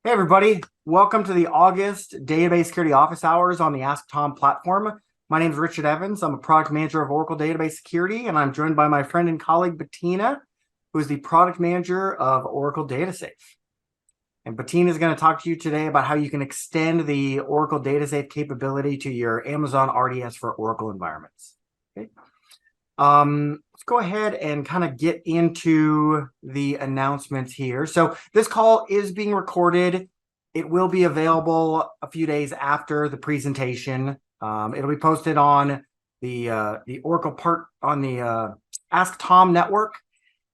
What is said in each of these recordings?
Hey everybody, welcome to the August Database Security Office Hours on the Ask Tom platform. My name is Richard Evans. I'm a product manager of Oracle Database Security, and I'm joined by my friend and colleague Bettina, who is the product manager of Oracle DataSafe. And Bettina is going to talk to you today about how you can extend the Oracle DataSafe capability to your Amazon RDS for Oracle environments. Okay. Let's go ahead and kind of get into the announcements here. So this call is being recorded. It will be available a few days after the presentation. It'll be posted on the Oracle part on the Ask Tom network.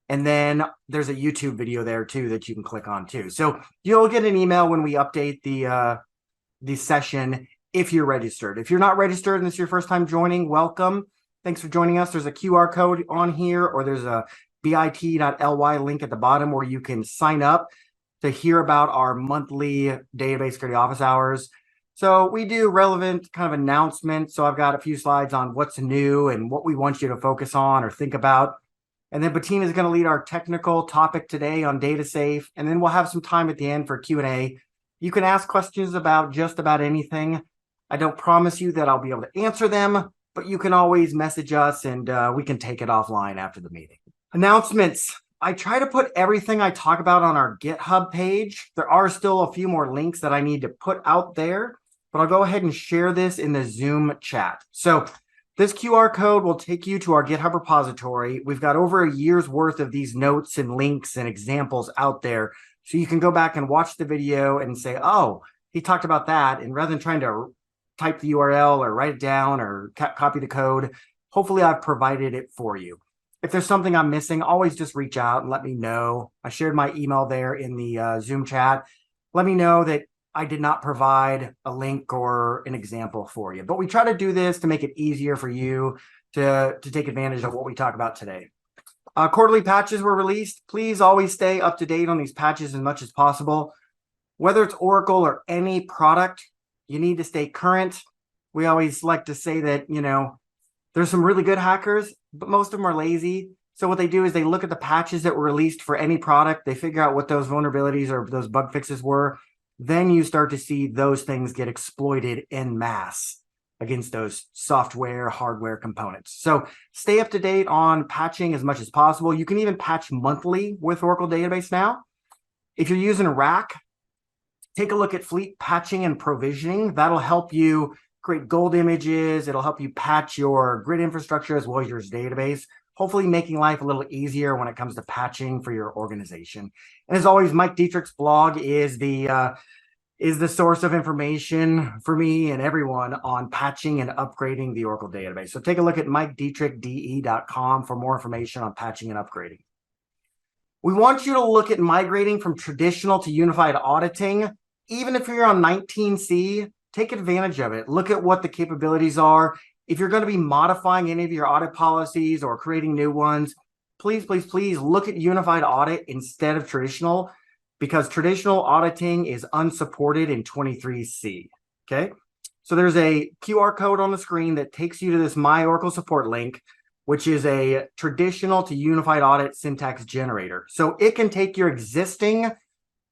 And then there's a YouTube video there too that you can click on too. So you'll get an email when we update the session if you're registered. If you're not registered and this is your first time joining, welcome. Thanks for joining us. There's a QR code on here, or there's a bit.ly link at the bottom where you can sign up to hear about our monthly database security office hours. So we do relevant kind of announcements. So I've got a few slides on what's new and what we want you to focus on or think about. And then Bettina is going to lead our technical topic today on DataSafe. And then we'll have some time at the end for Q&A. You can ask questions about just about anything. I don't promise you that I'll be able to answer them, but you can always message us and we can take it offline after the meeting. Announcements. I try to put everything I talk about on our GitHub page. There are still a few more links that I need to put out there, but I'll go ahead and share this in the Zoom chat. So this QR code will take you to our GitHub repository. We've got over a year's worth of these notes and links and examples out there. So you can go back and watch the video and say, oh, he talked about that. And rather than trying to type the URL or write it down or copy the code, hopefully I've provided it for you. If there's something I'm missing, always just reach out and let me know. I shared my email there in the Zoom chat. Let me know that I did not provide a link or an example for you. But we try to do this to make it easier for you to take advantage of what we talk about today. Quarterly patches were released. Please always stay up to date on these patches as much as possible. Whether it's Oracle or any product, you need to stay current. We always like to say that, there's some really good hackers, but most of them are lazy. So what they do is they look at the patches that were released for any product. They figure out what those vulnerabilities or those bug fixes were. Then you start to see those things get exploited en masse against those software, hardware components. So stay up to date on patching as much as possible. You can even patch monthly with Oracle Database now. If you're using RAC, take a look at fleet patching and provisioning. That'll help you create gold images. It'll help you patch your grid infrastructure as well as your database, hopefully making life a little easier when it comes to patching for your organization. And as always, Mike Dietrich's blog is the source of information for me and everyone on patching and upgrading the Oracle database. So take a look at MikeDietrichDE.com for more information on patching and upgrading. We want you to look at migrating from traditional to unified auditing. Even if you're on 19C, take advantage of it. Look at what the capabilities are. If you're going to be modifying any of your audit policies or creating new ones, please, please, please look at unified audit instead of traditional, because traditional auditing is unsupported in 23C. Okay. So there's a QR code on the screen that takes you to this My Oracle support link, which is a traditional to unified audit syntax generator. So it can take your existing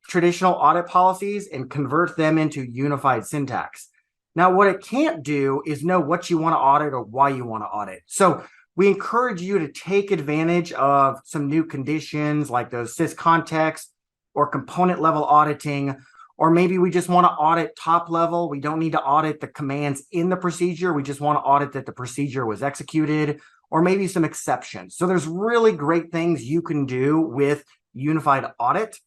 traditional audit policies and convert them into unified syntax. Now, what it can't do is know what you want to audit or why you want to audit. So we encourage you to take advantage of some new conditions like those sys context or component level auditing, or maybe we just want to audit top level. We don't need to audit the commands in the procedure. We just want to audit that the procedure was executed, or maybe some exceptions. So there's really great things you can do with unified audit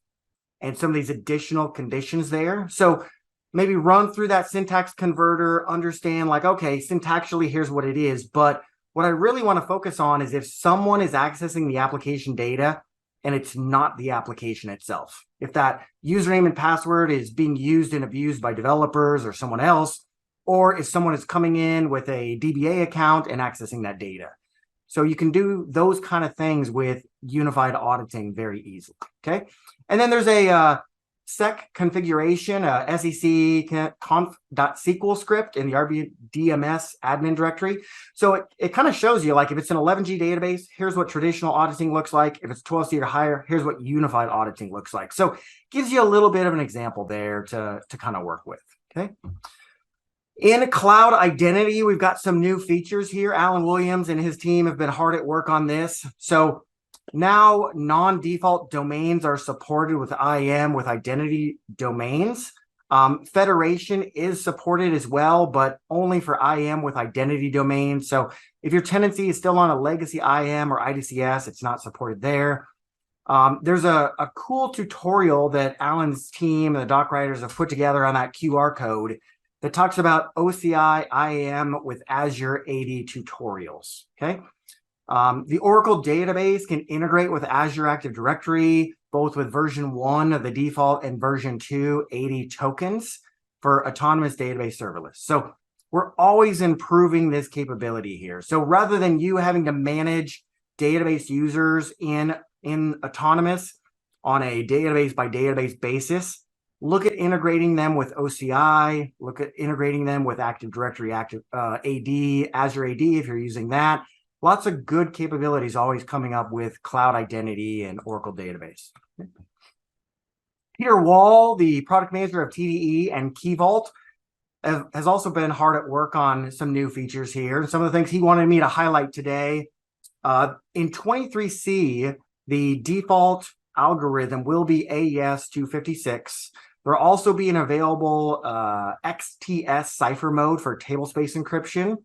and some of these additional conditions there. So maybe run through that syntax converter, understand like, okay, syntactically, here's what it is. But what I really want to focus on is if someone is accessing the application data and it's not the application itself. If that username and password is being used and abused by developers or someone else, or if someone is coming in with a DBA account and accessing that data. So you can do those kind of things with unified auditing very easily, okay? And then there's a sec configuration, sec conf.sql script in the RDMS admin directory. So it kind of shows you, like, if it's an 11G database, here's what traditional auditing looks like. If it's 12C or higher, here's what unified auditing looks like. So it gives you a little bit of an example there to kind of work with. Okay. In cloud identity, we've got some new features here. Alan Williams and his team have been hard at work on this. So now non-default domains are supported with IAM with identity domains. Federation is supported as well, but only for IAM with identity domains. So if your tenancy is still on a legacy IAM or IDCS, it's not supported there. There's a cool tutorial that Alan's team and the doc writers have put together on that QR code that talks about OCI IAM with Azure AD tutorials. Okay. The Oracle database can integrate with Azure Active Directory, both with version 1 of the default and version 2 AD tokens for autonomous database serverless. So we're always improving this capability here. So rather than you having to manage database users in autonomous on a database by database basis, look at integrating them with OCI, look at integrating them with Active Directory, AD, Azure AD if you're using that. Lots of good capabilities always coming up with cloud identity and Oracle database. Peter Wall, the product manager of TDE and Key Vault, has also been hard at work on some new features here. Some of the things he wanted me to highlight today. In 23C, the default algorithm will be AES 256. There will also be an available XTS cipher mode for table space encryption.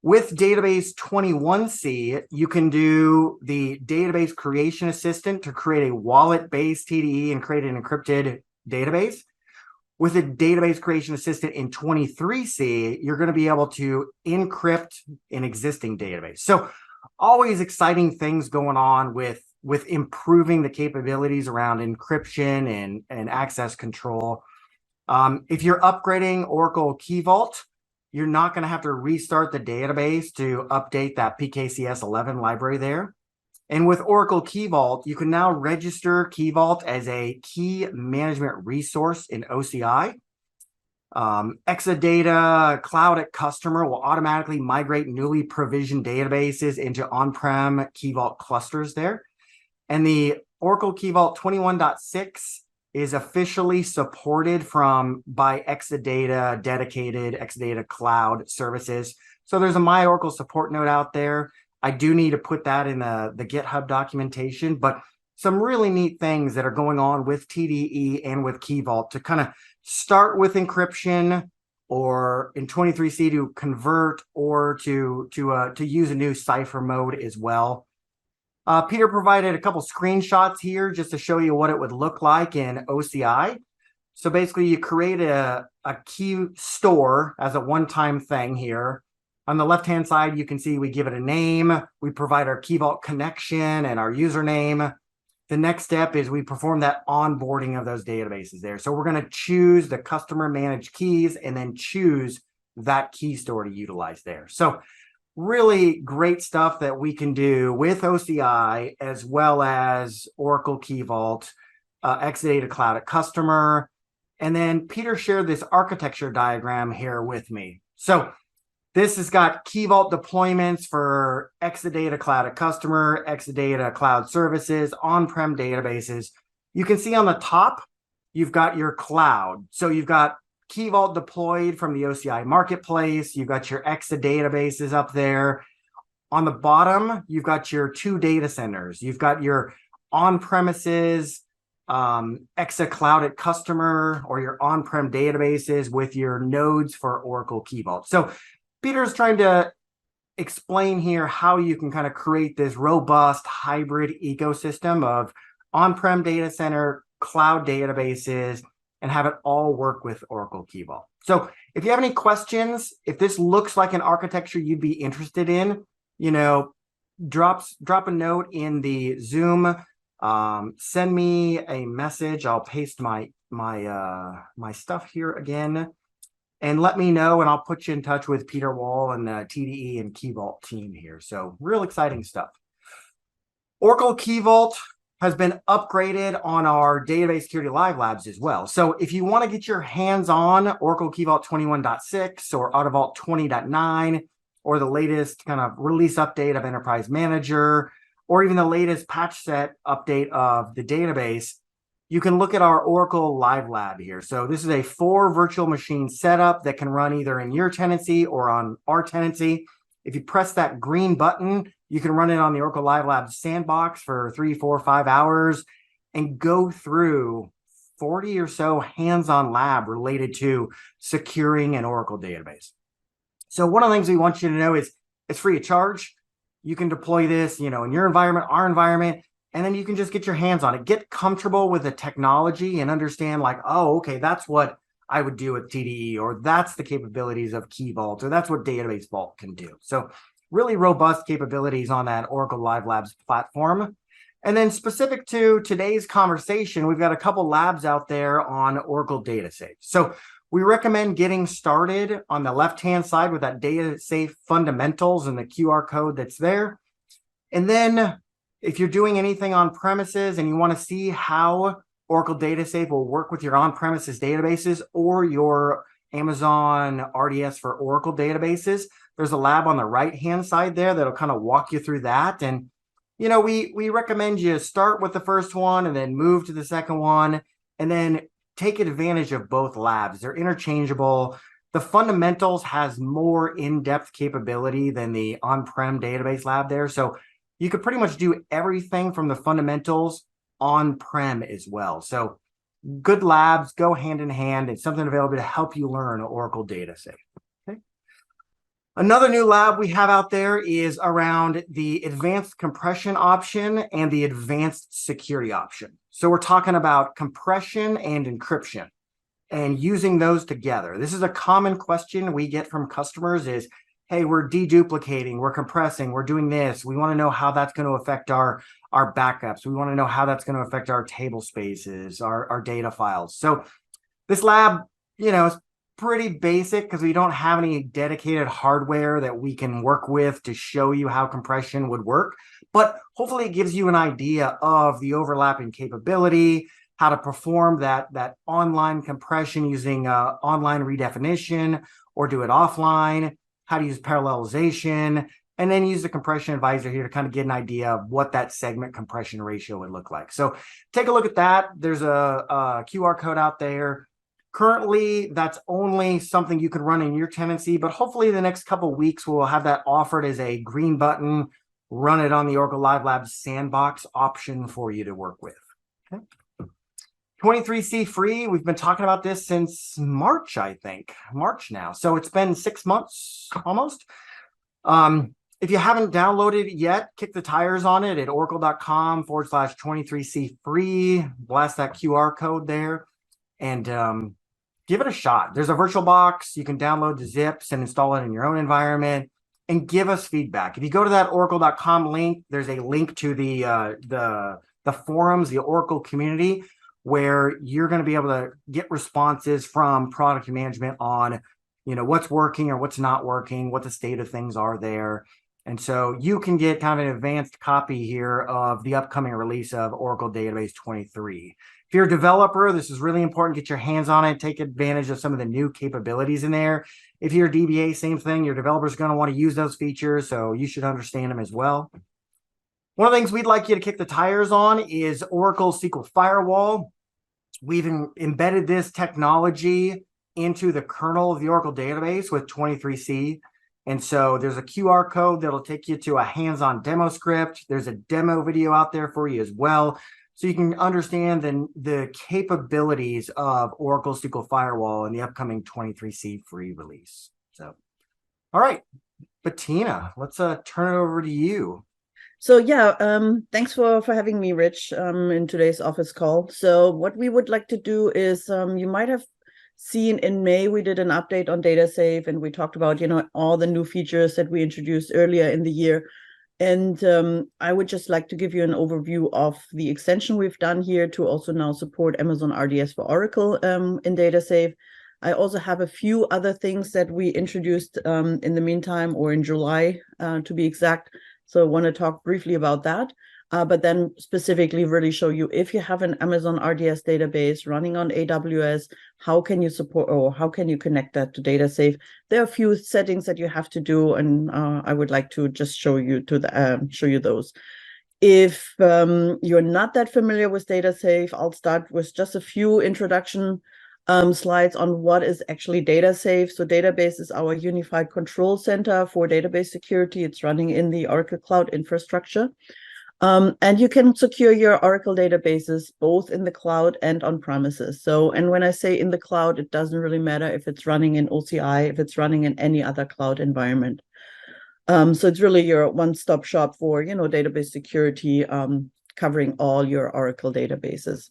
With database 21C, you can do the database creation assistant to create a wallet-based TDE and create an encrypted database. With a database creation assistant in 23C, you're going to be able to encrypt an existing database. So always exciting things going on with improving the capabilities around encryption and access control. If you're upgrading Oracle Key Vault, you're not going to have to restart the database to update that PKCS 11 library there. And with Oracle Key Vault, you can now register Key Vault as a key management resource in OCI. Exadata Cloud at Customer will automatically migrate newly provisioned databases into on-prem Key Vault clusters there. And the Oracle Key Vault 21.6 is officially supported by Exadata dedicated Exadata Cloud services. So there's a My Oracle support note out there. I do need to put that in the GitHub documentation, but some really neat things that are going on with TDE and with Key Vault to kind of start with encryption, or in 23C to convert, or to use a new cipher mode as well. Peter provided a couple screenshots here just to show you what it would look like in OCI. So basically, you create a key store as a one-time thing here. On the left-hand side, you can see we give it a name. We provide our Key Vault connection and our username. The next step is we perform that onboarding of those databases there. So we're going to choose the customer managed keys and then choose that key store to utilize there. So really great stuff that we can do with OCI as well as Oracle Key Vault, Exadata Cloud at Customer. And then Peter shared this architecture diagram here with me. So this has got Key Vault deployments for Exadata Cloud at Customer, Exadata Cloud Services, on-prem databases. You can see on the top, you've got your cloud. So you've got Key Vault deployed from the OCI marketplace. You've got your Exa databases up there. On the bottom, you've got your 2 data centers. You've got your on-premises Exa Cloud at Customer, or your on-prem databases with your nodes for Oracle Key Vault. So Peter's trying to explain here how you can kind of create this robust hybrid ecosystem of on-prem data center, cloud databases, and have it all work with Oracle Key Vault. So if you have any questions, if this looks like an architecture you'd be interested in, drop a note in the Zoom, send me a message. I'll paste my stuff here again, and let me know, and I'll put you in touch with Peter Wall and the TDE and Key Vault team here. So real exciting stuff. Oracle Key Vault has been upgraded on our database security LiveLabs as well. So if you want to get your hands on Oracle Key Vault 21.6 or AutoVault 20.9, or the latest kind of release update of Enterprise Manager, or even the latest patch set update of the database, you can look at our Oracle LiveLab here. So this is a 4 virtual machine setup that can run either in your tenancy or on our tenancy. If you press that green button, you can run it on the Oracle LiveLabs sandbox for 3, 4, 5 hours and go through 40 or so hands-on lab related to securing an Oracle database. So one of the things we want you to know is it's free of charge. You can deploy this, in your environment, our environment, and then you can just get your hands on it. Get comfortable with the technology and understand like, oh, okay, that's what I would do with TDE, or that's the capabilities of Key Vault, or that's what Database Vault can do. So really robust capabilities on that Oracle LiveLabs platform. And then specific to today's conversation, we've got a couple labs out there on Oracle DataSafe. So we recommend getting started on the left-hand side with that DataSafe fundamentals and the QR code that's there. And then if you're doing anything on premises and you want to see how Oracle DataSafe will work with your on-premises databases or your Amazon RDS for Oracle databases, there's a lab on the right-hand side there that'll kind of walk you through that. And, we recommend you start with the first one and then move to the second one and then take advantage of both labs. They're interchangeable. The fundamentals has more in-depth capability than the on-prem database lab there. So you could pretty much do everything from the fundamentals on-prem as well. So good labs go hand in hand. It's something available to help you learn Oracle DataSafe. Okay. Another new lab we have out there is around the advanced compression option and the advanced security option. So we're talking about compression and encryption and using those together. This is a common question we get from customers is, hey, we're deduplicating, we're compressing, we're doing this. We want to know how that's going to affect our backups. We want to know how that's going to affect our table spaces, our data files. So this lab, is pretty basic because we don't have any dedicated hardware that we can work with to show you how compression would work. But hopefully it gives you an idea of the overlapping capability, how to perform that online compression using online redefinition or do it offline, how to use parallelization, and then use the compression advisor here to kind of get an idea of what that segment compression ratio would look like. So take a look at that. There's a QR code out there. Currently, that's only something you can run in your tenancy, but hopefully the next couple of weeks we'll have that offered as a green button, run it on the Oracle LiveLabs sandbox option for you to work with. Okay. 23C free, we've been talking about this since March, I think. March now. So it's been 6 months almost. If you haven't downloaded it yet, kick the tires on it at oracle.com/23C free. Blast that QR code there and give it a shot. There's a virtual box. You can download the zips and install it in your own environment and give us feedback. If you go to that oracle.com link, there's a link to the forums, the Oracle community, where you're going to be able to get responses from product management on, what's working or what's not working, what the state of things are there. And so you can get kind of an advanced copy here of the upcoming release of Oracle Database 23. If you're a developer, this is really important. Get your hands on it. Take advantage of some of the new capabilities in there. If you're a DBA, same thing. Your developer's going to want to use those features, so you should understand them as well. One of the things we'd like you to kick the tires on is Oracle SQL Firewall. We've embedded this technology into the kernel of the Oracle database with 23C. And so there's a QR code that'll take you to a hands-on demo script. There's a demo video out there for you as well. So you can understand the capabilities of Oracle SQL Firewall in the upcoming 23C free release. So, all right, Bettina, let's turn it over to you. So yeah, thanks for having me, Rich, in today's office call. So what we would like to do is, you might have seen in May, we did an update on DataSafe, and we talked about, all the new features that we introduced earlier in the year. And I would just like to give you an overview of the extension we've done here to also now support Amazon RDS for Oracle in DataSafe. I also have a few other things that we introduced in the meantime, or in July, to be exact. So I want to talk briefly about that. but then specifically really show you if you have an Amazon RDS database running on AWS, how can you support or how can you connect that to DataSafe? There are a few settings that you have to do, and I would like to just show you those. If you're not that familiar with DataSafe, I'll start with just a few introduction slides on what is actually DataSafe. So database is our unified control center for database security. It's running in the Oracle Cloud infrastructure. And you can secure your Oracle databases both in the cloud and on premises. So, and when I say in the cloud, it doesn't really matter if it's running in OCI, if it's running in any other cloud environment. So it's really your one-stop shop for, database security, covering all your Oracle databases.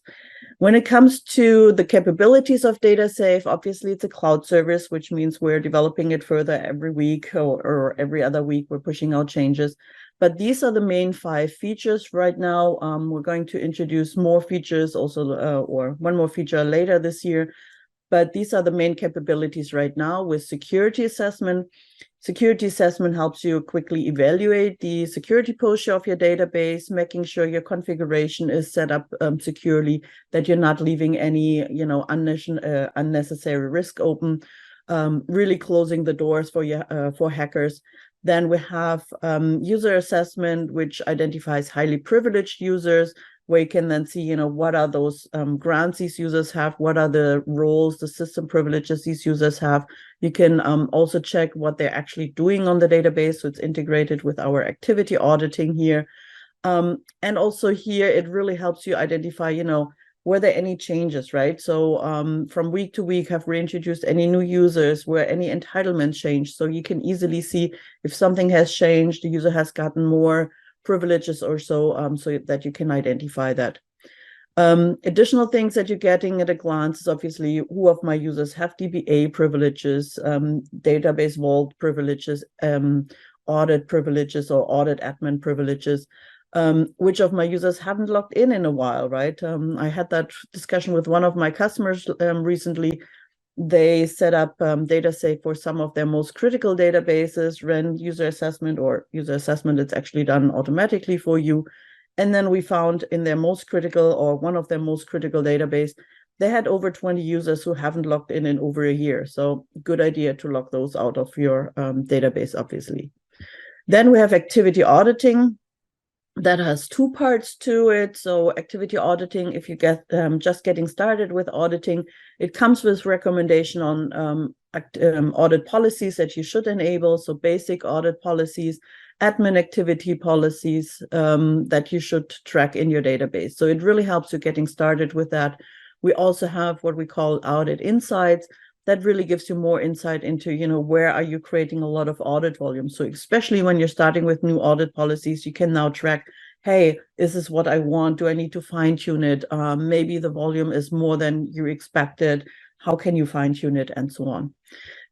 When it comes to the capabilities of DataSafe, obviously it's a cloud service, which means we're developing it further every week or every other week. We're pushing out changes. But these are the main 5 features right now. We're going to introduce more features also, or one more feature later this year. But these are the main capabilities right now with security assessment. Security assessment helps you quickly evaluate the security posture of your database, making sure your configuration is set up securely, that you're not leaving any, unnecessary risk open, really closing the doors for hackers. Then we have user assessment, which identifies highly privileged users, where you can then see, what are those grants these users have, what are the roles, the system privileges these users have. You can also check what they're actually doing on the database, so it's integrated with our activity auditing here. And also here, it really helps you identify, were there any changes, right? So from week to week, have we introduced any new users? Were any entitlements changed? So you can easily see if something has changed, the user has gotten more privileges or so, so that you can identify that. Additional things that you're getting at a glance is obviously who of my users have DBA privileges, database vault privileges, audit privileges or audit admin privileges. Which of my users haven't logged in a while, right? I had that discussion with one of my customers recently. They set up DataSafe for some of their most critical databases, ran user assessment, or user assessment, it's actually done automatically for you. And then we found in their most critical, or one of their most critical database, they had over 20 users who haven't logged in over a year. So good idea to log those out of your database, obviously. Then we have activity auditing. That has 2 parts to it. So activity auditing, if you get just getting started with auditing, it comes with recommendation on audit policies that you should enable. So basic audit policies, admin activity policies that you should track in your database. So it really helps you getting started with that. We also have what we call audit insights. That really gives you more insight into, where are you creating a lot of audit volume. So especially when you're starting with new audit policies, you can now track, hey, is this what I want? Do I need to fine tune it? Maybe the volume is more than you expected. How can you fine tune it, and so on.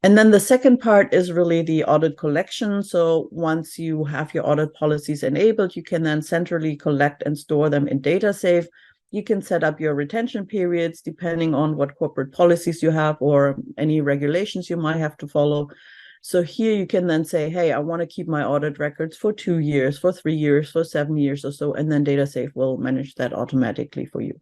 And then the second part is really the audit collection. So once you have your audit policies enabled, you can then centrally collect and store them in DataSafe. You can set up your retention periods depending on what corporate policies you have or any regulations you might have to follow. So here you can then say, hey, I want to keep my audit records for 2 years, for 3 years, for 7 years or so, and then DataSafe will manage that automatically for you.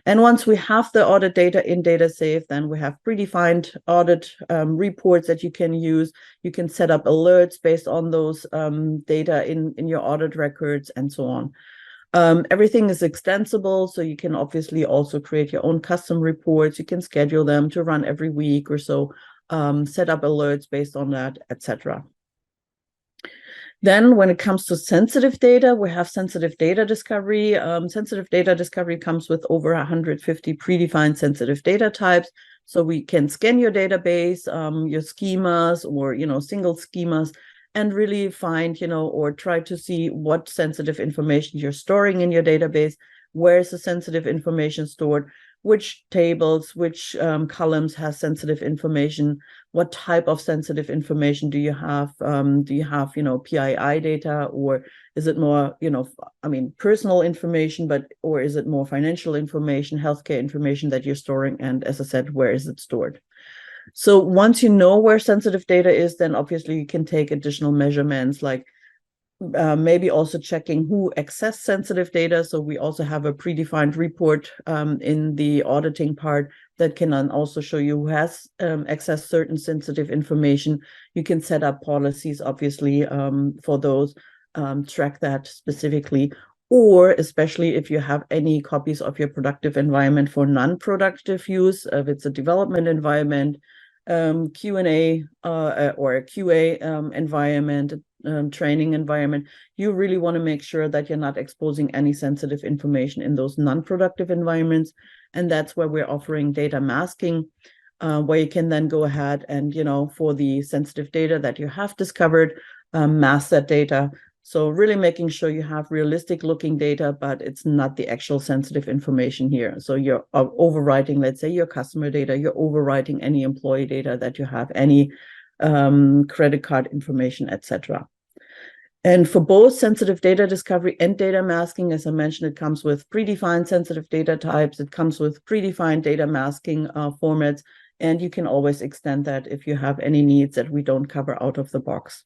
And once we have the audit data in DataSafe, then we have predefined audit reports that you can use. You can set up alerts based on those data in your audit records and so on. Everything is extensible, so you can obviously also create your own custom reports. You can schedule them to run every week or so, set up alerts based on that, etc. Then when it comes to sensitive data, we have sensitive data discovery. Sensitive data discovery comes with over 150 predefined sensitive data types. So we can scan your database, your schemas, or single schemas, and really find, or try to see what sensitive information you're storing in your database, where is the sensitive information stored, which tables, which columns has sensitive information, what type of sensitive information do you have? Do you have, PII data, or is it more, personal information, or is it more financial information, healthcare information that you're storing? And as I said, where is it stored? So once you know where sensitive data is, then obviously you can take additional measurements like maybe also checking who accessed sensitive data. So we also have a predefined report in the auditing part that can then also show you who has accessed certain sensitive information. You can set up policies, obviously, for those, track that specifically, or especially if you have any copies of your productive environment for non-productive use, if it's a development environment, Q&A or a QA environment, training environment, you really want to make sure that you're not exposing any sensitive information in those non-productive environments. And that's where we're offering data masking, where you can then go ahead and, for the sensitive data that you have discovered, mask that data. So really making sure you have realistic looking data, but it's not the actual sensitive information here. So you're overwriting, let's say, your customer data, you're overwriting any employee data that you have, any credit card information, etc. And for both sensitive data discovery and data masking, as I mentioned, it comes with predefined sensitive data types. It comes with predefined data masking formats, and you can always extend that if you have any needs that we don't cover out of the box.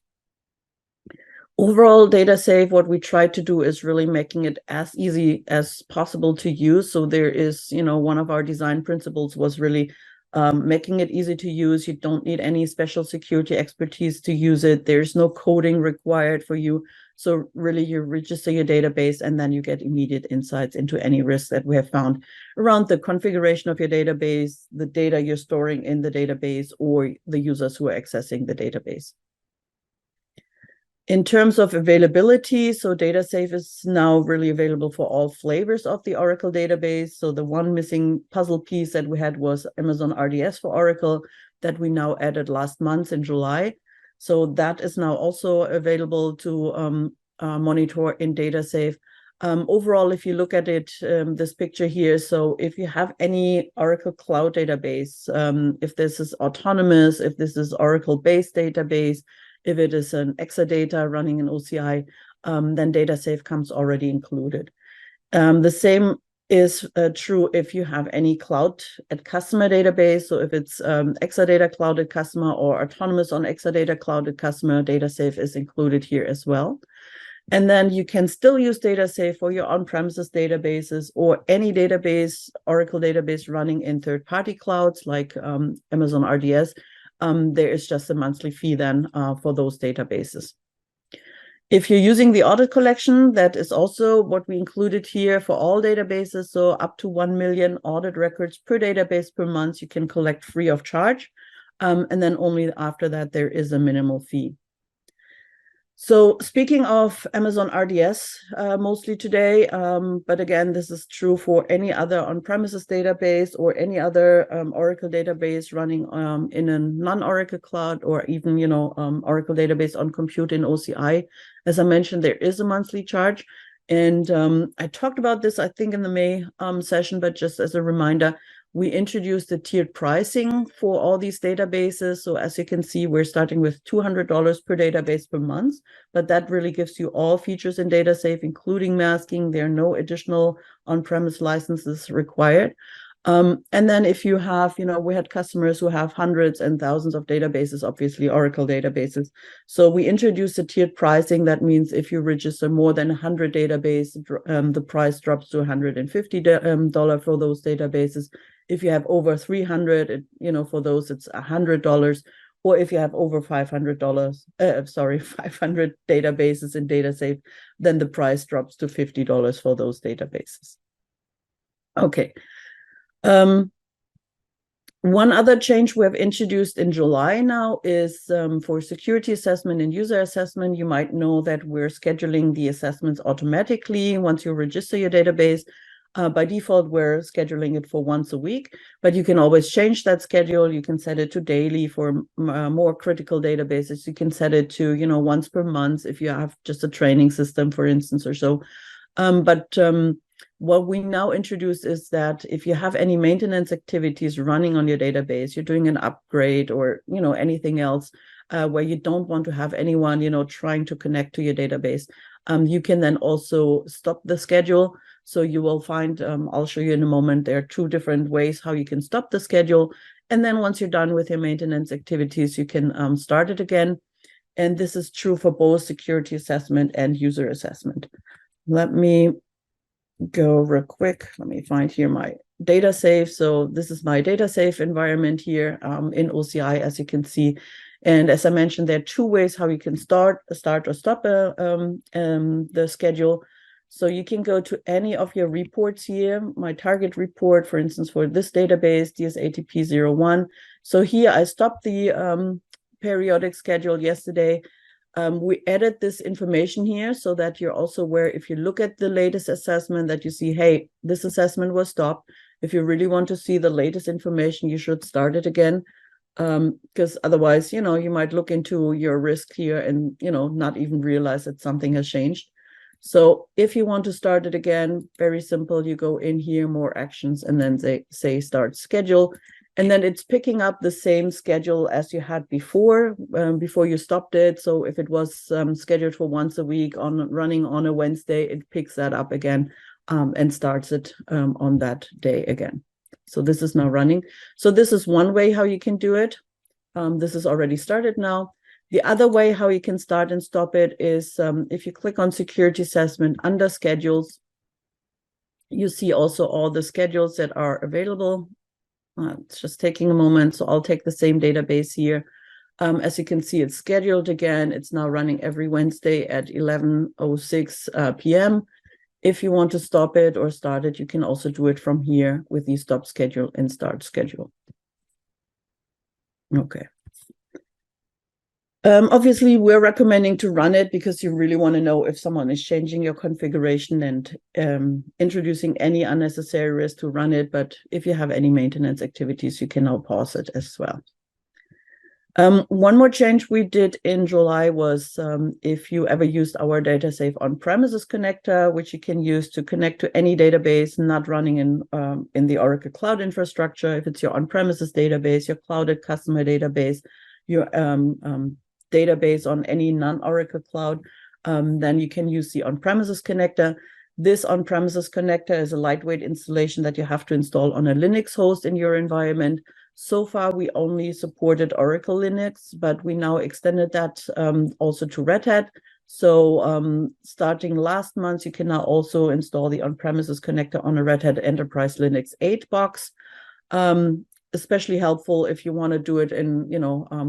Overall data save, what we try to do is really making it as easy as possible to use. So there is, one of our design principles was really making it easy to use. You don't need any special security expertise to use it. There's no coding required for you. So really you register your database and then you get immediate insights into any risks that we have found around the configuration of your database, the data you're storing in the database, or the users who are accessing the database. In terms of availability, so DataSafe is now really available for all flavors of the Oracle database. So the one missing puzzle piece that we had was Amazon RDS for Oracle that we now added last month in July. So that is now also available to monitor in DataSafe. Overall, if you look at it, this picture here, so if you have any Oracle Cloud database, if this is autonomous, if this is Oracle-based database, if it is an Exadata running an OCI, then DataSafe comes already included. The same is true if you have any cloud at customer database. So if it's Exadata Cloud at customer or autonomous on Exadata Cloud at customer, DataSafe is included here as well. And then you can still use DataSafe for your on-premises databases or any database, Oracle database running in third-party clouds like Amazon RDS. There is just a monthly fee then for those databases. If you're using the audit collection, that is also what we included here for all databases. So up to 1 million audit records per database per month, you can collect free of charge. And then only after that, there is a minimal fee. So speaking of Amazon RDS, mostly today, but again, this is true for any other on-premises database or any other Oracle database running in a non-Oracle cloud or even, Oracle database on compute in OCI. As I mentioned, there is a monthly charge. And I talked about this, I think, in the May session, but just as a reminder, we introduced the tiered pricing for all these databases. So as you can see, we're starting with $200 per database per month, but that really gives you all features in DataSafe, including masking. There are no additional on-premise licenses required. And then if you have, we had customers who have hundreds and thousands of databases, obviously Oracle databases. So we introduced a tiered pricing. That means if you register more than 100 databases, the price drops to $150 for those databases. If you have over 300, for those it's $100. Or if you have over $500, 500 databases in DataSafe, then the price drops to $50 for those databases. Okay. One other change we have introduced in July now is for security assessment and user assessment. You might know that we're scheduling the assessments automatically once you register your database. By default, we're scheduling it for once a week, but you can always change that schedule. You can set it to daily for more critical databases. You can set it to, once per month if you have just a training system, for instance, or so. What we now introduce is that if you have any maintenance activities running on your database, you're doing an upgrade or, anything else where you don't want to have anyone, trying to connect to your database, you can then also stop the schedule. So you will find, I'll show you in a moment, there are two different ways how you can stop the schedule. And then once you're done with your maintenance activities, you can start it again. And this is true for both security assessment and user assessment. Let me go real quick. Let me find here my data safe. So this is my data safe environment here in OCI, as you can see. And as I mentioned, there are two ways how you can start or stop the schedule. So you can go to any of your reports here, my target report, for instance, for this database, DSATP01. So here I stopped the periodic schedule yesterday. We added this information here so that you're also aware, if you look at the latest assessment, that you see, hey, this assessment was stopped. If you really want to see the latest information, you should start it again. Because otherwise, you might look into your risk here and, not even realize that something has changed. So if you want to start it again, very simple, you go in here, more actions, and then say start schedule. And then it's picking up the same schedule as you had before you stopped it. So if it was scheduled for once a week running on a Wednesday, it picks that up again and starts it on that day again. So this is now running. So this is one way how you can do it. This is already started now. The other way how you can start and stop it is if you click on security assessment under schedules, you see also all the schedules that are available. It's just taking a moment. So I'll take the same database here. As you can see, it's scheduled again. It's now running every Wednesday at 11:06 p.m. If you want to stop it or start it, you can also do it from here with the stop schedule and start schedule. Okay. Obviously, we're recommending to run it because you really want to know if someone is changing your configuration and introducing any unnecessary risk to run it. But if you have any maintenance activities, you can now pause it as well. One more change we did in July was if you ever used our DataSafe on-premises connector, which you can use to connect to any database not running in the Oracle Cloud infrastructure. If it's your on-premises database, your clouded customer database, your database on any non-Oracle cloud, then you can use the on-premises connector. This on-premises connector is a lightweight installation that you have to install on a Linux host in your environment. So far, we only supported Oracle Linux, but we now extended that also to Red Hat. So starting last month, you can now also install the on-premises connector on a Red Hat Enterprise Linux 8 box. Especially helpful if you want to do it and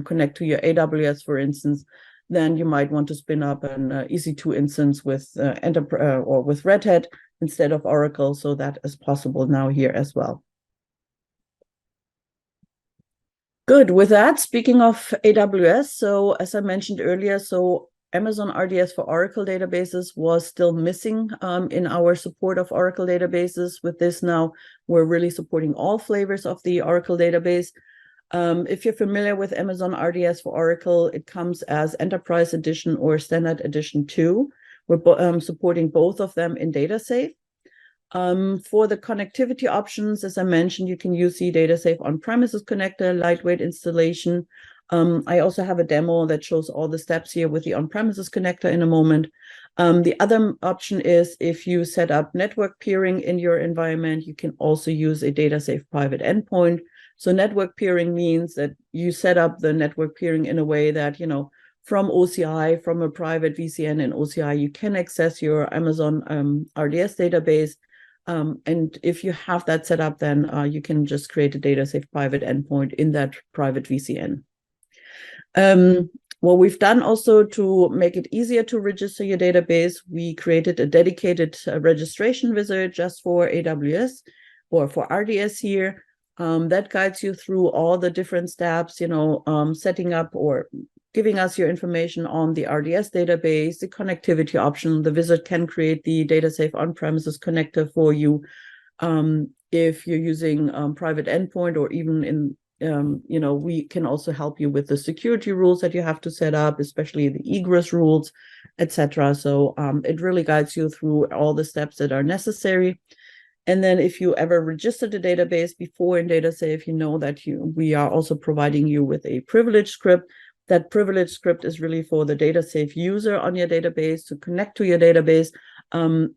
connect to your AWS, for instance. Then you might want to spin up an EC2 instance with Enterprise or with Red Hat instead of Oracle. So that is possible now here as well. Good. With that, speaking of AWS, so as I mentioned earlier, so Amazon RDS for Oracle databases was still missing in our support of Oracle databases. With this now, we're really supporting all flavors of the Oracle database. If you're familiar with Amazon RDS for Oracle, it comes as Enterprise Edition or Standard Edition 2. We're supporting both of them in DataSafe. For the connectivity options, as I mentioned, you can use the DataSafe on-premises connector, lightweight installation. I also have a demo that shows all the steps here with the on-premises connector in a moment. The other option is if you set up network peering in your environment, you can also use a DataSafe private endpoint. So network peering means that you set up the network peering in a way that, from OCI, from a private VCN in OCI, you can access your Amazon RDS database. And if you have that set up, then you can just create a DataSafe private endpoint in that private VCN. What we've done also to make it easier to register your database, we created a dedicated registration wizard just for AWS or for RDS here. That guides you through all the different steps, setting up or giving us your information on the RDS database, the connectivity option. The wizard can create the DataSafe on-premises connector for you. If you're using private endpoint or even in we can also help you with the security rules that you have to set up, especially the egress rules, etc. So it really guides you through all the steps that are necessary. And then if you ever register the database before in DataSafe, you know that we are also providing you with a privilege script. That privilege script is really for the DataSafe user on your database to connect to your database.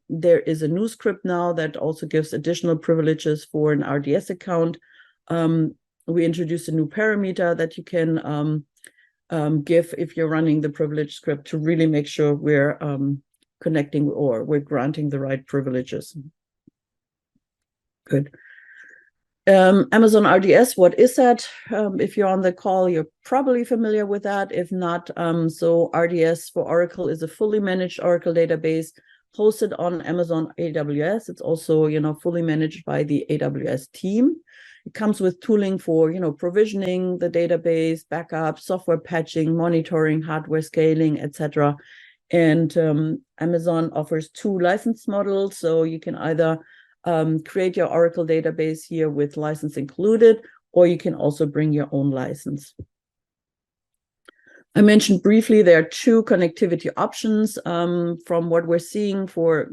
There is a new script now that also gives additional privileges for an RDS account. We introduced a new parameter that you can give if you're running the privilege script to really make sure we're connecting or we're granting the right privileges. Good. Amazon RDS, what is that? If you're on the call, you're probably familiar with that. If not, so RDS for Oracle is a fully managed Oracle database hosted on Amazon AWS. It's also, fully managed by the AWS team. It comes with tooling for, provisioning the database, backup, software patching, monitoring, hardware scaling, etc. And Amazon offers 2 license models, so you can either create your Oracle database here with license included, or you can also bring your own license. I mentioned briefly there are 2 connectivity options. From what we're seeing for,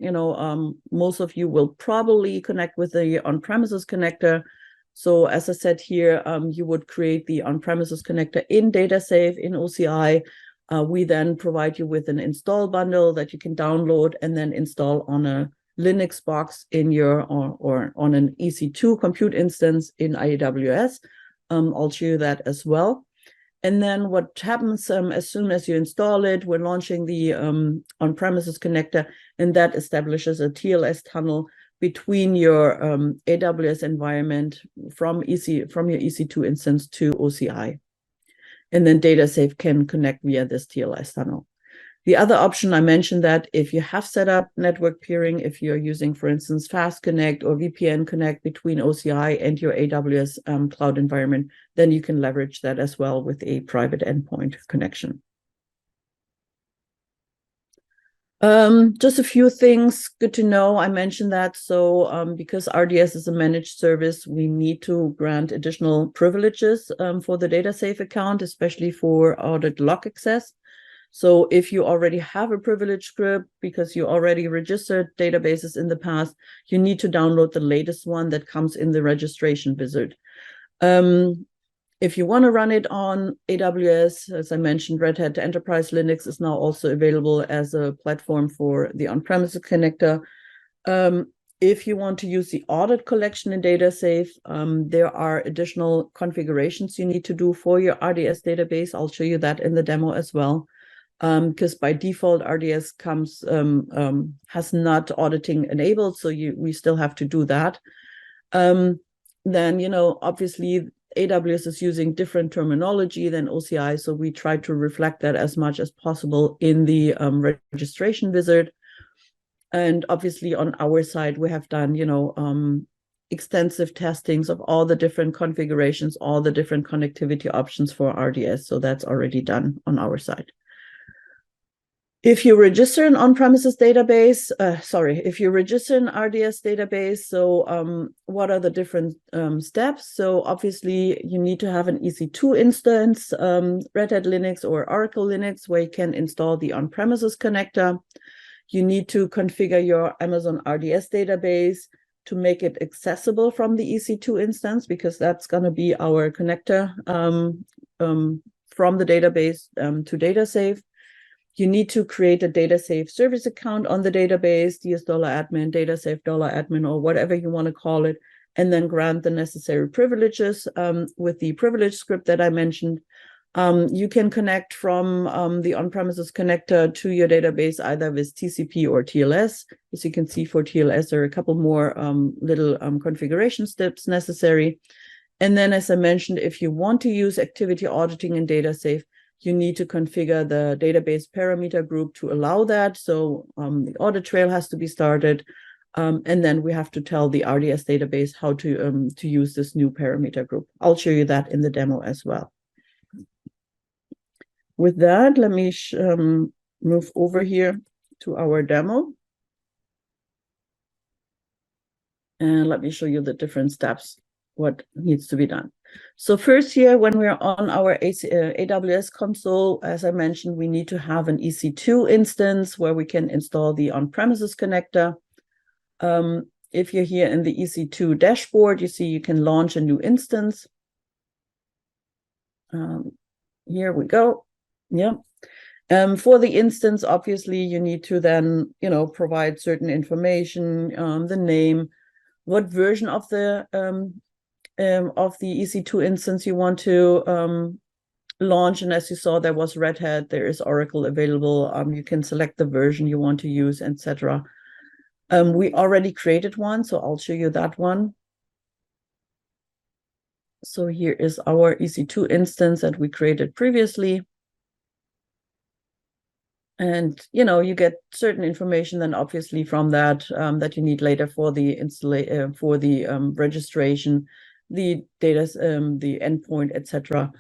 most of you will probably connect with the on-premises connector. So as I said here, you would create the on-premises connector in DataSafe, in OCI. We then provide you with an install bundle that you can download and then install on a Linux box in your or on an EC2 compute instance in AWS. I'll show you that as well. And then what happens as soon as you install it, we're launching the on-premises connector, and that establishes a TLS tunnel between your AWS environment from your EC2 instance to OCI. And then DataSafe can connect via this TLS tunnel. The other option, I mentioned that if you have set up network peering, if you're using, for instance, Fast Connect or VPN Connect between OCI and your AWS cloud environment, then you can leverage that as well with a private endpoint connection. Just a few things good to know. I mentioned that. So because RDS is a managed service, we need to grant additional privileges for the DataSafe account, especially for audit log access. So if you already have a privilege script because you already registered databases in the past, you need to download the latest one that comes in the registration wizard. If you want to run it on AWS, as I mentioned, Red Hat Enterprise Linux is now also available as a platform for the on-premises connector. If you want to use the audit collection in DataSafe, there are additional configurations you need to do for your RDS database. I'll show you that in the demo as well. Because by default, RDS has not auditing enabled, so we still have to do that. Then, obviously, AWS is using different terminology than OCI, so we try to reflect that as much as possible in the registration wizard. And obviously, on our side, we have done, extensive testings of all the different configurations, all the different connectivity options for RDS, so that's already done on our side. If you register an on-premises database, if you register an RDS database, so what are the different steps? So obviously you need to have an EC2 instance, Red Hat Linux or Oracle Linux, where you can install the on-premises connector. You need to configure your Amazon RDS database to make it accessible from the EC2 instance, because that's going to be our connector from the database to DataSafe. You need to create a DataSafe service account on the database, ds$admin, DataSafe $admin, or whatever you want to call it, and then grant the necessary privileges with the privilege script that I mentioned. You can connect from the on-premises connector to your database either with TCP or TLS. As you can see, for TLS, there are a couple more little configuration steps necessary. And then, as I mentioned, if you want to use activity auditing in DataSafe, you need to configure the database parameter group to allow that. So the audit trail has to be started. And then we have to tell the RDS database how to use this new parameter group. I'll show you that in the demo as well. With that, let me move over here to our demo. And let me show you the different steps, what needs to be done. So first here, when we're on our AWS console, as I mentioned, we need to have an EC2 instance where we can install the on-premises connector. If you're here in the EC2 dashboard, you see you can launch a new instance. Here we go. Yeah. For the instance, obviously, you need to then, provide certain information, the name, what version of the EC2 instance you want to launch, and as you saw, there was Red Hat, there is Oracle available. You can select the version you want to use, etc. We already created one, so I'll show you that one. So here is our EC2 instance that we created previously. And, you get certain information then obviously from that, that you need later for the registration, the data, the endpoint, etc.,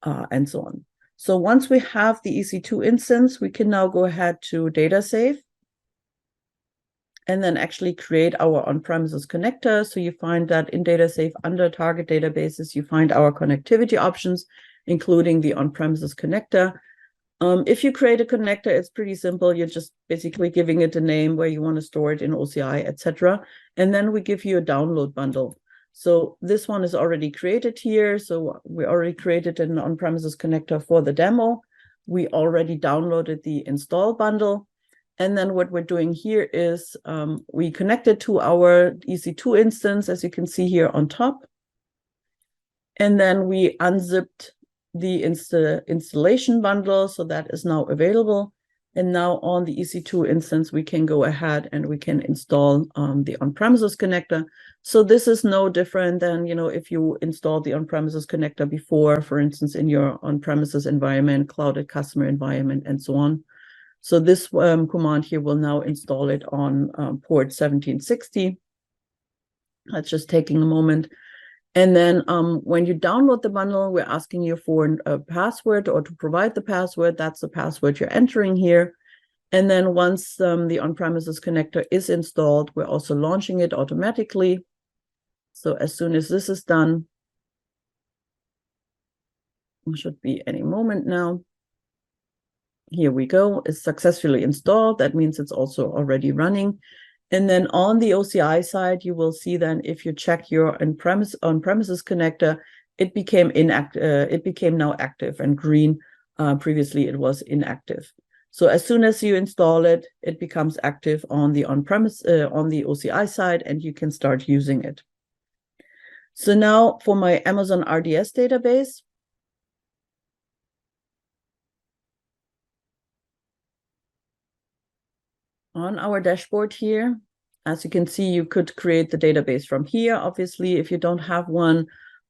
and so on. So once we have the EC2 instance, we can now go ahead to data save and then actually create our on-premises connector. So you find that in data save under target databases, you find our connectivity options, including the on-premises connector. If you create a connector, it's pretty simple. You're just basically giving it a name where you want to store it in OCI, etc. And then we give you a download bundle. So this one is already created here. So we already created an on-premises connector for the demo. We already downloaded the install bundle. And then what we're doing here is we connected to our EC2 instance, as you can see here on top. And then we unzipped the installation bundle, so that is now available. And now on the EC2 instance, we can go ahead and we can install the on-premises connector. So this is no different than, if you installed the on-premises connector before, for instance, in your on-premises environment, clouded customer environment, and so on. So this command here will now install it on port 1760. That's just taking a moment. And then when you download the bundle, we're asking you for a password or to provide the password. That's the password you're entering here. And then once the on-premises connector is installed, we're also launching it automatically. So as soon as this is done, it should be any moment now. Here we go. It's successfully installed. That means it's also already running. And then on the OCI side, you will see then if you check your on-premises connector, it became inactive. It became now active and green. Previously, it was inactive. So as soon as you install it, it becomes active on the on-premise on the OCI side, and you can start using it. So now for my Amazon RDS database. On our dashboard here, as you can see, you could create the database from here. Obviously, if you don't have one,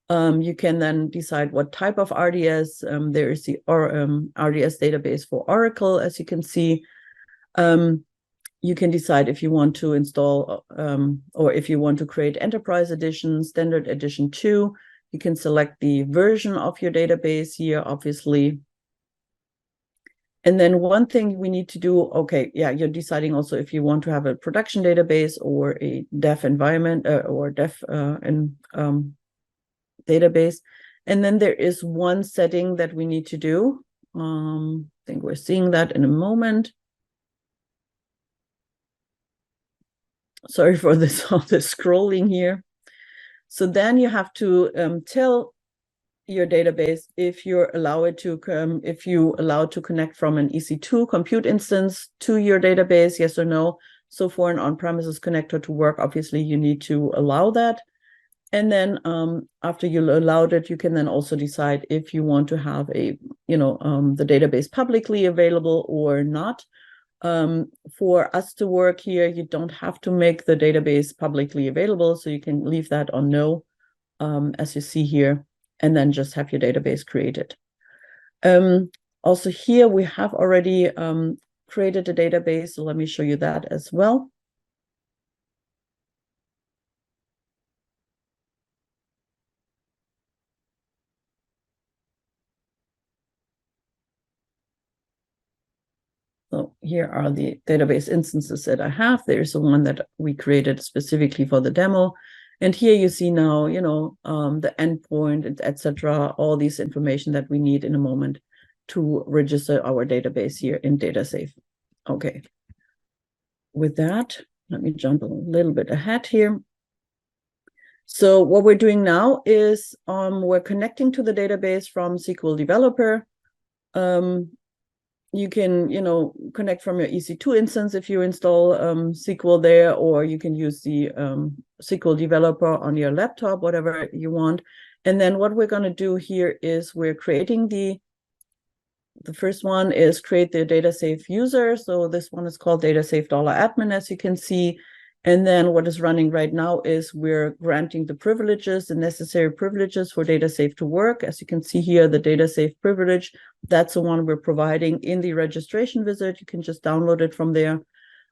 you can then decide what type of RDS. There is the RDS database for Oracle, as you can see. You can decide if you want to install or if you want to create Enterprise Edition, Standard Edition 2. You can select the version of your database here, obviously. And then one thing we need to do, you're deciding also if you want to have a production database or a dev environment or dev database. And then there is one setting that we need to do. I think we're seeing that in a moment. Sorry for this, all the scrolling here. So then you have to tell your database if you're allowed to connect from an EC2 compute instance to your database, yes or no. So for an on-premises connector to work, obviously you need to allow that. And then after you allowed it, you can then also decide if you want to have the database publicly available or not. For us to work here, you don't have to make the database publicly available, so you can leave that on no, as you see here, and then just have your database created. Also here, we have already created a database, so let me show you that as well. So here are the database instances that I have. There's the one that we created specifically for the demo. And here you see now, the endpoint, etc., all these information that we need in a moment to register our database here in DataSafe. Okay. With that, let me jump a little bit ahead here. So what we're doing now is we're connecting to the database from SQL Developer. You can, connect from your EC2 instance if you install SQL there, or you can use the SQL Developer on your laptop, whatever you want. And then what we're going to do here is we're creating the The first one is create the DataSafe user. So this one is called DataSafe $admin, as you can see. And then what is running right now is we're granting the privileges, the necessary privileges for DataSafe to work. As you can see here, the DataSafe privilege, that's the one we're providing in the registration wizard. You can just download it from there.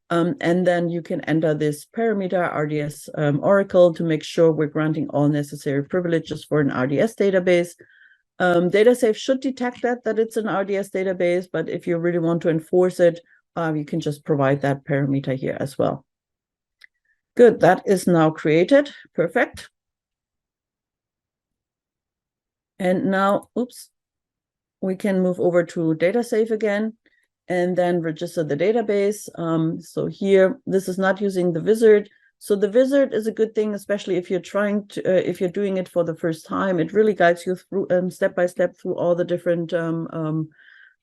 And then you can enter this parameter RDS Oracle to make sure we're granting all necessary privileges for an RDS database. DataSafe should detect that it's an RDS database, but if you really want to enforce it, you can just provide that parameter here as well. Good, that is now created. Perfect. And now, we can move over to DataSafe again and then register the database. So here, this is not using the wizard. So the wizard is a good thing, especially if you're trying to, if you're doing it for the first time. It really guides you through step by step through all the different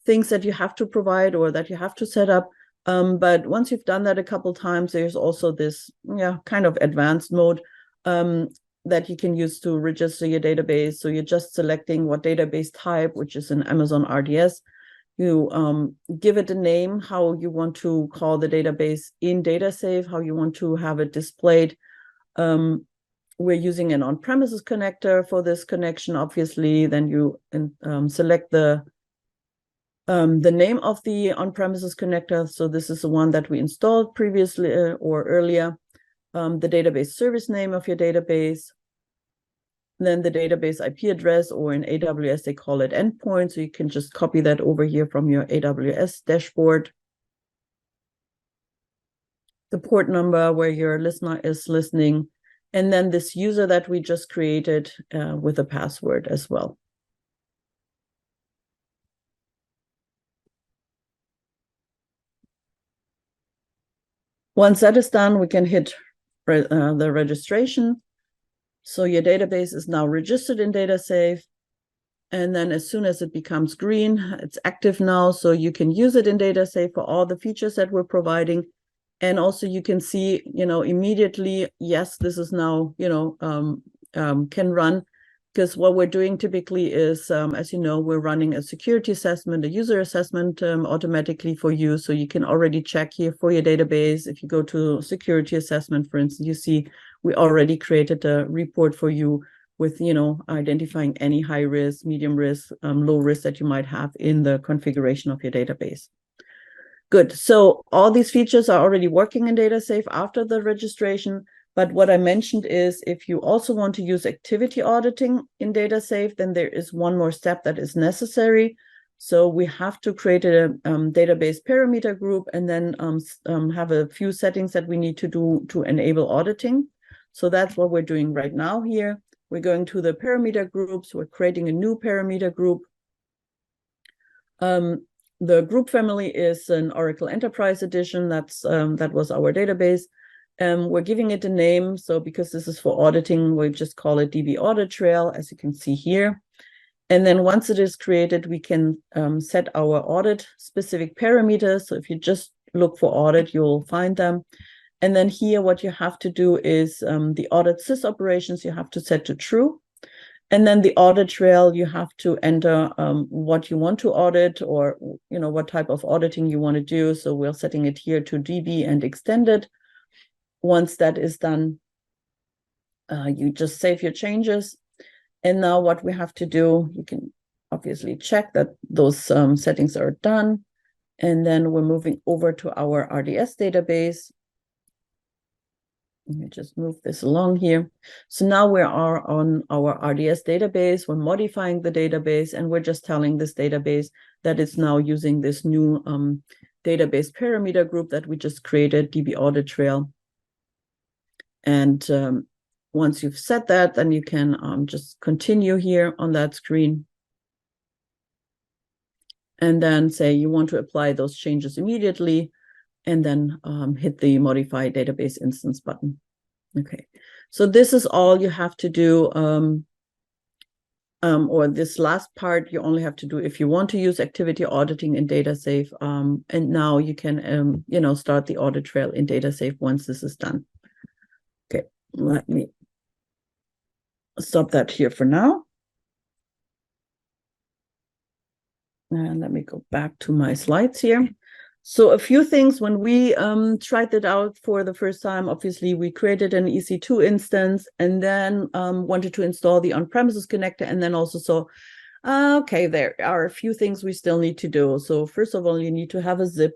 things that you have to provide or that you have to set up. But once you've done that a couple times, there's also this kind of advanced mode that you can use to register your database. So you're just selecting what database type, which is an Amazon RDS. You give it a name, how you want to call the database in DataSafe, how you want to have it displayed. We're using an on-premises connector for this connection, obviously. Then you select the name of the on-premises connector. So this is the one that we installed previously or earlier. The database service name of your database. Then the database IP address, or in AWS, they call it endpoint. So you can just copy that over here from your AWS dashboard. The port number where your listener is listening. And then this user that we just created with a password as well. Once that is done, we can hit the registration. So your database is now registered in DataSafe. And then as soon as it becomes green, it's active now. So you can use it in DataSafe for all the features that we're providing. And also you can see, immediately, yes, this is now, can run. Because what we're doing typically is, as you know, we're running a security assessment, a user assessment automatically for you. So you can already check here for your database. If you go to security assessment, for instance, you see we already created a report for you with, identifying any high risk, medium risk, low risk that you might have in the configuration of your database. Good. So all these features are already working in DataSafe after the registration. But what I mentioned is if you also want to use activity auditing in DataSafe, then there is one more step that is necessary. So we have to create a database parameter group and then have a few settings that we need to do to enable auditing. So that's what we're doing right now here. We're going to the parameter groups. We're creating a new parameter group. The group family is an Oracle Enterprise Edition. That was our database. We're giving it a name. So because this is for auditing, we just call it DB Audit Trail, as you can see here. And then once it is created, we can set our audit specific parameters. So if you just look for audit, you'll find them. And then here, what you have to do is the audit sys operations, you have to set to true. And then the audit trail, you have to enter what you want to audit or, what type of auditing you want to do. So we're setting it here to DB and extended. Once that is done, you just save your changes. And now what we have to do, you can obviously check that those settings are done. And then we're moving over to our RDS database. Let me just move this along here. So now we are on our RDS database. We're modifying the database, and we're just telling this database that it's now using this new database parameter group that we just created, DB Audit Trail. And once you've set that, then you can just continue here on that screen. And then say you want to apply those changes immediately, and then hit the Modify Database Instance button. Okay, so this is all you have to do, or this last part you only have to do if you want to use activity auditing in DataSafe. And now you can, start the audit trail in DataSafe once this is done. Okay, let me stop that here for now. And let me go back to my slides here. So a few things when we tried it out for the first time, obviously we created an EC2 instance and then wanted to install the on-premises connector, and then also saw, okay, there are a few things we still need to do. So first of all, you need to have a zip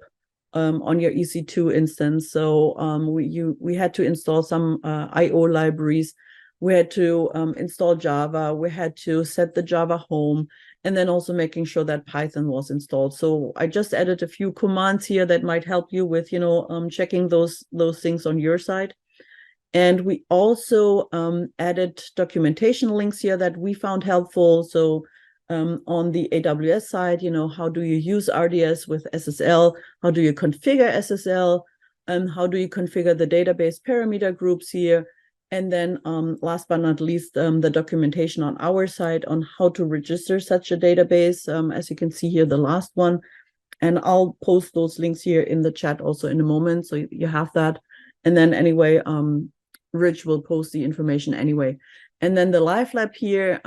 on your EC2 instance. So we had to install some IO libraries. We had to install Java. We had to set the Java home, and then also making sure that Python was installed. So I just added a few commands here that might help you with, checking those things on your side. And we also added documentation links here that we found helpful. So on the AWS side, how do you use RDS with SSL? How do you configure SSL? And how do you configure the database parameter groups here? And then last but not least, the documentation on our side on how to register such a database. As you can see here, the last one. And I'll post those links here in the chat also in a moment, so you have that. And then anyway, Rich will post the information anyway. And then the LiveLab here,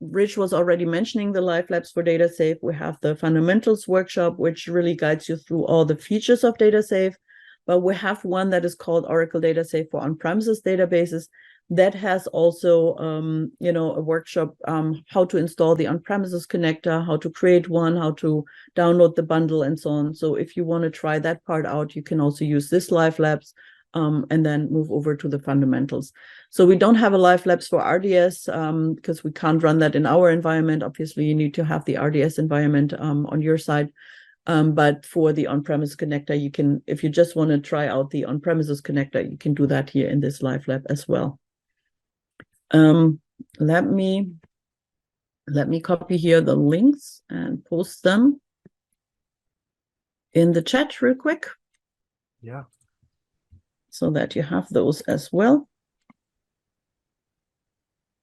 Rich was already mentioning the LiveLabs for DataSafe. We have the fundamentals workshop, which really guides you through all the features of DataSafe. But we have one that is called Oracle DataSafe for on-premises databases. That has also, a workshop, how to install the on-premises connector, how to create one, how to download the bundle, and so on. So if you want to try that part out, you can also use this LiveLabs and then move over to the fundamentals. So we don't have a LiveLabs for RDS because we can't run that in our environment. Obviously, you need to have the RDS environment on your side. But for the on-premise connector, you can, if you just want to try out the on-premises connector, you can do that here in this LiveLab as well. Let me copy here the links and post them in the chat real quick. Yeah. So that you have those as well.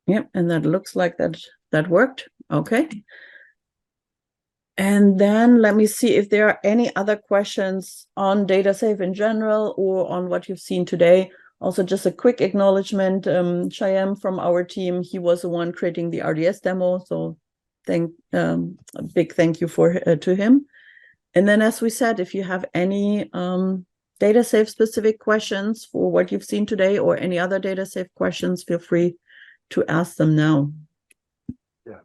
Yep, and that looks like that worked. Okay. And then let me see if there are any other questions on DataSafe in general or on what you've seen today. Also, just a quick acknowledgement, Shyam from our team, he was the one creating the RDS demo. So a big thank you to him. And then, as we said, if you have any DataSafe specific questions for what you've seen today or any other DataSafe questions, feel free to ask them now. Yeah.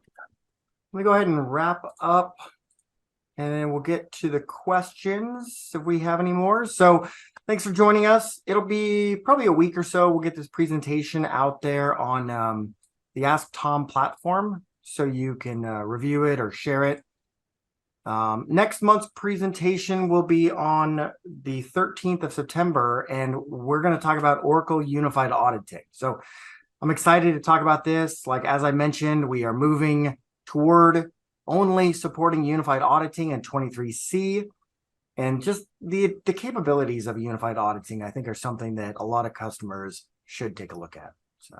Let me go ahead and wrap up, and then we'll get to the questions if we have any more. So thanks for joining us. It'll be probably a week or so. We'll get this presentation out there on the Ask Tom platform so you can review it or share it. Next month's presentation will be on the 13th of September, and we're going to talk about Oracle Unified Auditing. So I'm excited to talk about this. Like, as I mentioned, we are moving toward only supporting unified auditing in 23C, and just the capabilities of unified auditing, I think, are something that a lot of customers should take a look at. So